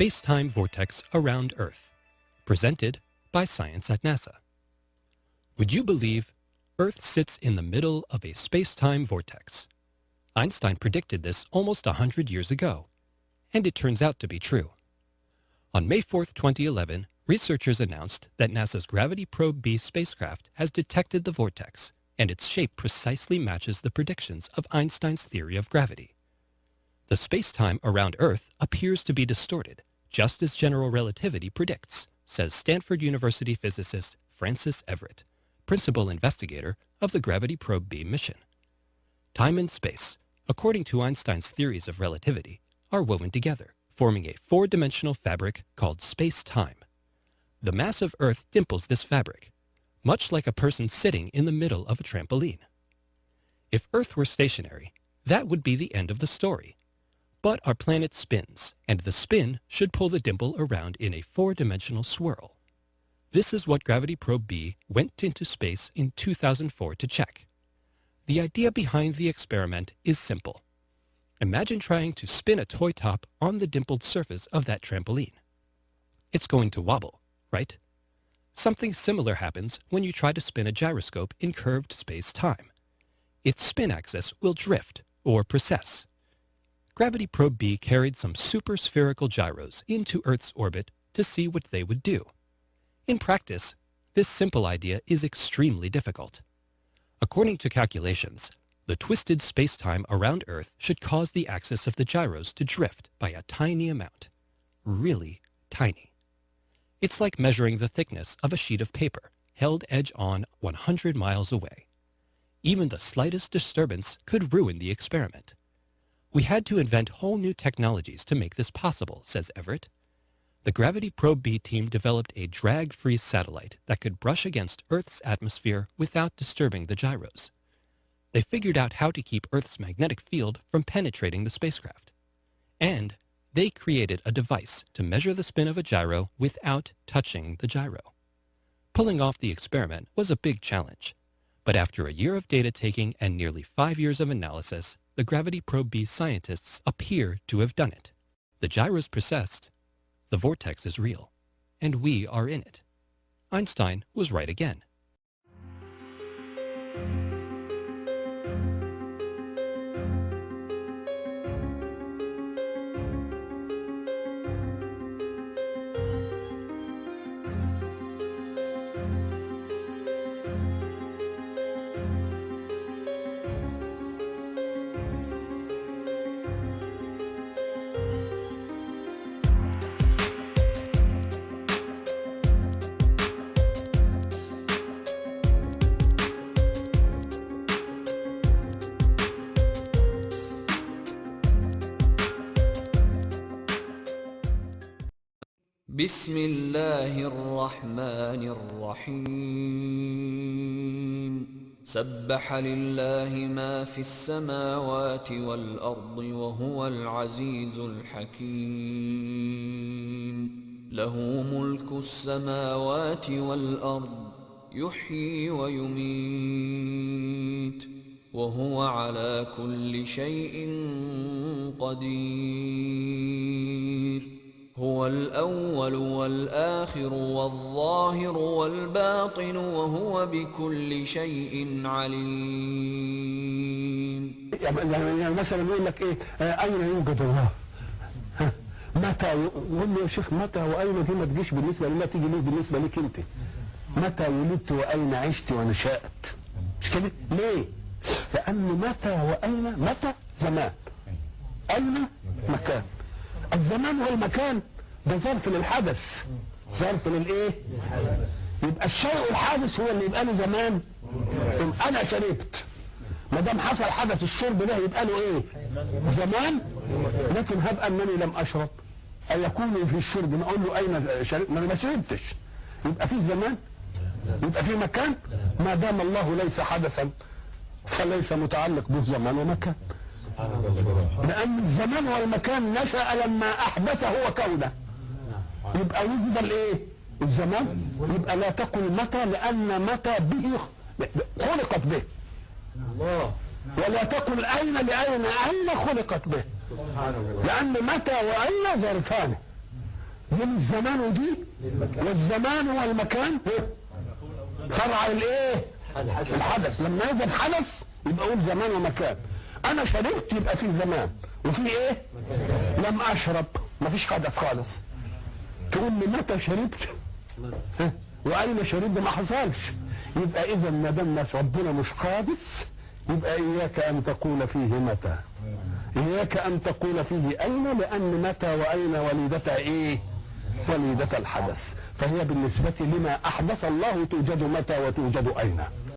space-time vortex around Earth, presented by Science at NASA. Would you believe Earth sits in the middle of a space-time vortex? Einstein predicted this almost 100 years ago, and it turns out to be true. On May 4, 2011, researchers announced that NASA's Gravity Probe B spacecraft has detected the vortex, and its shape precisely matches the predictions of Einstein's theory of gravity. The space-time around Earth appears to be distorted, just as general relativity predicts, says Stanford University physicist Francis Everett, principal investigator of the Gravity Probe B mission. Time and space, according to Einstein's theories of relativity, are woven together, forming a four-dimensional fabric called space-time. The mass of Earth dimples this fabric, much like a person sitting in the middle of a trampoline. If Earth were stationary, that would be the end of the story. But our planet spins, and the spin should pull the dimple around in a four-dimensional swirl. This is what Gravity Probe B went into space in 2004 to check. The idea behind the experiment is simple. Imagine trying to spin a toy top on the dimpled surface of that trampoline. It's going to wobble, right? Something similar happens when you try to spin a gyroscope in curved space-time. Its spin axis will drift or precess. Gravity Probe B carried some super-spherical gyros into Earth's orbit to see what they would do. In practice, this simple idea is extremely difficult. According to calculations, the twisted space-time around Earth should cause the axis of the gyros to drift by a tiny amount. Really tiny. It's like measuring the thickness of a sheet of paper held edge-on 100 miles away. Even the slightest disturbance could ruin the experiment. We had to invent whole new technologies to make this possible, says Everett. The Gravity Probe B team developed a drag-free satellite that could brush against Earth's atmosphere without disturbing the gyros. They figured out how to keep Earth's magnetic field from penetrating the spacecraft. And they created a device to measure the spin of a gyro without touching the gyro. Pulling off the experiment was a big challenge. But after a year of data taking and nearly 5 years of analysis, the Gravity Probe B scientists appear to have done it. The gyros precessed, the vortex is real, and we are in it. Einstein was right again. بسم الله الرحمن الرحيم سبح لله ما في السماوات والأرض وهو العزيز الحكيم له ملك السماوات والأرض يحيي ويميت وهو على كل شيء قدير هو الأول والآخر والظاهر والباطن وهو بكل شيء عليم. يعني مثلا يقول لك ايه اين يوجد الله؟ متى؟ يقول له يا شيخ متى واين دي ما تجيش بالنسبه لله، تيجي ليه بالنسبه ليك انت؟ متى ولدت واين عشت ونشأت؟ مش كده؟ ليه؟ لأن متى واين، متى زمان، اين مكان. الزمان والمكان ده ظرف للحدث، ظرف للايه؟ يبقى الشيء الحادث هو اللي يبقى له زمان. انا شربت، ما دام حصل حدث الشرب ده يبقى له ايه؟ زمان. لكن هب انني لم اشرب ايكون في الشرب نقول له اين شربت؟ ما انا ما شربتش، يبقى في زمان، يبقى في مكان. ما دام الله ليس حدثا فليس متعلق به زمان ومكان، لأن الزمان والمكان نشأ لما أحدث هو كونه. يبقى وجد الإيه؟ الزمان. يبقى لا تقل متى، لأن متى به خلقت به. الله. ولا تقل أين، لأين أين خلقت به. لأن متى وأين ظرفان. دي للزمان ودي والزمان والمكان فرع الايه؟ الحدث. لما يوجد حدث يبقى اقول زمان ومكان. انا شربت يبقى في زمان وفي ايه؟ لم اشرب مفيش حدث خالص. تقول لي متى شربت؟ واين شربت؟ ما حصلش. يبقى اذا ما دام ربنا مش حادث يبقى اياك ان تقول فيه متى، اياك ان تقول فيه اين، لان متى واين وليدة ايه؟ وليدة الحدث. فهي بالنسبة لما احدث الله توجد متى وتوجد اين.